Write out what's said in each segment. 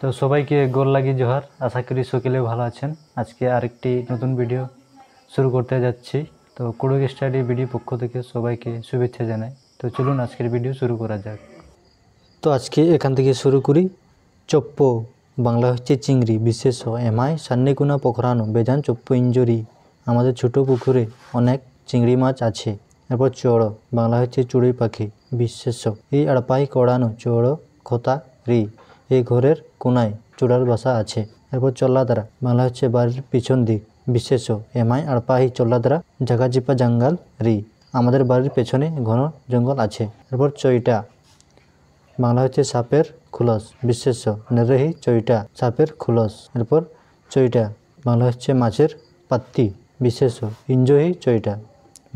তো সবাইকে গোল লাগি জোহার। আশা করি সকলে ভালো আছেন। আজকে আরেকটি নতুন ভিডিও শুরু করতে যাচ্ছি। তো কুড়ুক স্টাডি ভিডিও পক্ষ থেকে সবাইকে শুভেচ্ছা জানাই। তো চলুন আজকের ভিডিও শুরু করা যাক। তো আজকে এখান থেকে শুরু করি। চপ্প বাংলা হচ্ছে চিংড়ি, বিশেষ্য এমাই সান্নিকুনা পোখরানো বেজান চপ্প ইঞ্জুরি। আমাদের ছোট পুকুরে অনেক চিংড়ি মাছ আছে। এরপর চড়ো বাংলা হচ্ছে চড়ুই পাখি, বিশেষ্য এই আড়পাই কড়ানো চড়ো খোতা রি, এই ঘরের কোনায় চূড়ার বাসা আছে। এরপর চল্লাদরা বাংলা হচ্ছে বাড়ির পিছন দিক, বিশেষ্য এমাই আড়পাহি চল্লাদরা জাগাজিপা জঙ্গল রি, আমাদের বাড়ির পেছনে ঘন জঙ্গল আছে। এরপর চইটা বাংলা হচ্ছে সাপের খুলস, বিশেষ্য নেরেহি চইটা সাপের খুলস। এরপর চইটা বাংলা হচ্ছে মাছের পাত্তি, বিশেষ্য ইঞ্জহি চইটা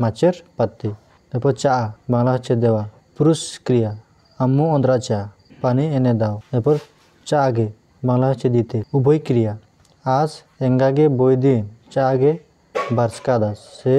মাছের পাত্তি। এরপর চা বাংলা হচ্ছে দেওয়া, পুরুষ ক্রিয়া আম্মু অন্দ্রা চা পানি এনে দাও। এরপর চা আগে বাংলা হচ্ছে দিতে, উভয় ক্রিয়া আজ এঙ্গাগে বই দিন চা আগে বার্সকা দাস, সে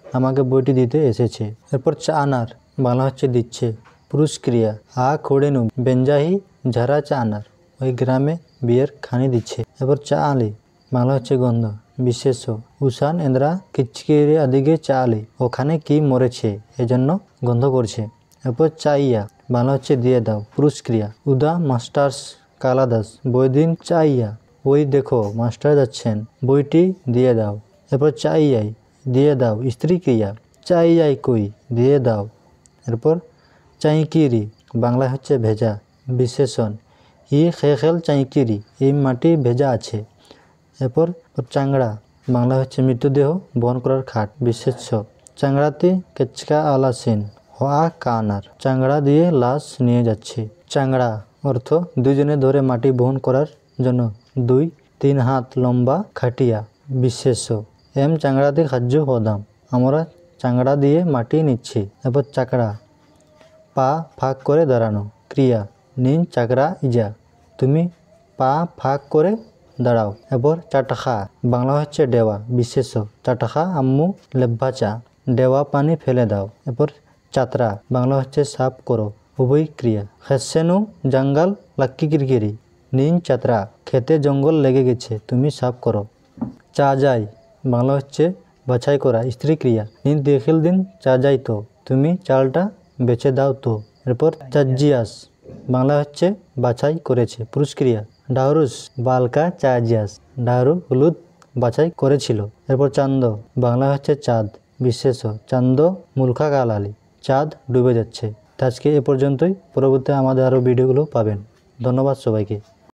আমাকে বইটি দিতে এসেছে। এরপর চা আনার বাংলা হচ্ছে দিচ্ছে, পুরুষ ক্রিয়া আ খোড়েনু বেঞ্জাহি ঝাড়া চা আনার, ওই গ্রামে বিয়ের খানি দিচ্ছে। এরপর চা আলি বাংলা হচ্ছে গন্ধ, বিশেষ্য উষান এন্দ্রা কিচকিরে আদিকে চা আলি, ওখানে কি মরেছে এজন্য গন্ধ করছে। এরপর চাইয়া বাংলা হচ্ছে দিয়ে দাও, পুরুষ ক্রিয়া উদা মাস্টার্স কালাদাস বই দিন চাইয়া, ওই দেখো মাস্টার যাচ্ছেন বইটি দিয়ে দাও। এরপর চাইয়াই দিয়ে দাও স্ত্রী ক্রিয়া, চাইয়াই কই দিয়ে দাও। এরপর চাইকিরি বাংলা হচ্ছে ভেজা, বিশেষণ ই খেল চাইকিরি এই মাটি ভেজা আছে। এরপর চাংড়া বাংলা হচ্ছে মৃতদেহ বহন করার খাট, বিশেষ্য চাংড়াতে কেচকা আলা সিন হওয়া কানার, চাংড়া দিয়ে লাশ নিয়ে যাচ্ছে। চাংড়া অর্থ দুজনে ধরে মাটি বহন করার জন্য 2-3 হাত লম্বা খাটিয়া, বিশেষ্য এম চাংড়াতে খাদ্য হদাম, আমরা চাংড়া দিয়ে মাটি নিচ্ছি। এরপর চাকড়া পা ফাঁক করে দাঁড়ানো, ক্রিয়া নিন চাকরা ইজা, তুমি পা ফাঁক করে দাঁড়াও। এরপর চাটাখা বাংলা হচ্ছে ডেওয়া, বিশেষ্য চাটাখা আম্মু লেব্বা চা, ডেওয়া পানি ফেলে দাও। এরপর চাতরা বাংলা হচ্ছে সাফ করো, উভয় ক্রিয়া খেসেনু জঙ্গল লাক্কি কিরকিরি, নিন চাতরা খেতে জঙ্গল লেগে গেছে তুমি সাফ করো। চা যাই বাংলা হচ্ছে বাছাই করা, স্ত্রী ক্রিয়া নিন দেখিল দিন চা যাই তো, তুমি চালটা বেছে দাও তো। এরপর চাজিয়াস বাংলা হচ্ছে বাছাই করেছে, পুরুষ ক্রিয়া ডাহরুস বালকা চাজিয়াস, ডাহরু হলুদ বাছাই করেছিল। এরপর চান্দ বাংলা হচ্ছে চাঁদ, বিশেষ্য চান্দ মুলখা কালালি, চাঁদ ডুবে যাচ্ছে। আজকে এ পর্যন্তই, পরবর্তী আমাদের আরও ভিডিওগুলো পাবেন। ধন্যবাদ সবাইকে।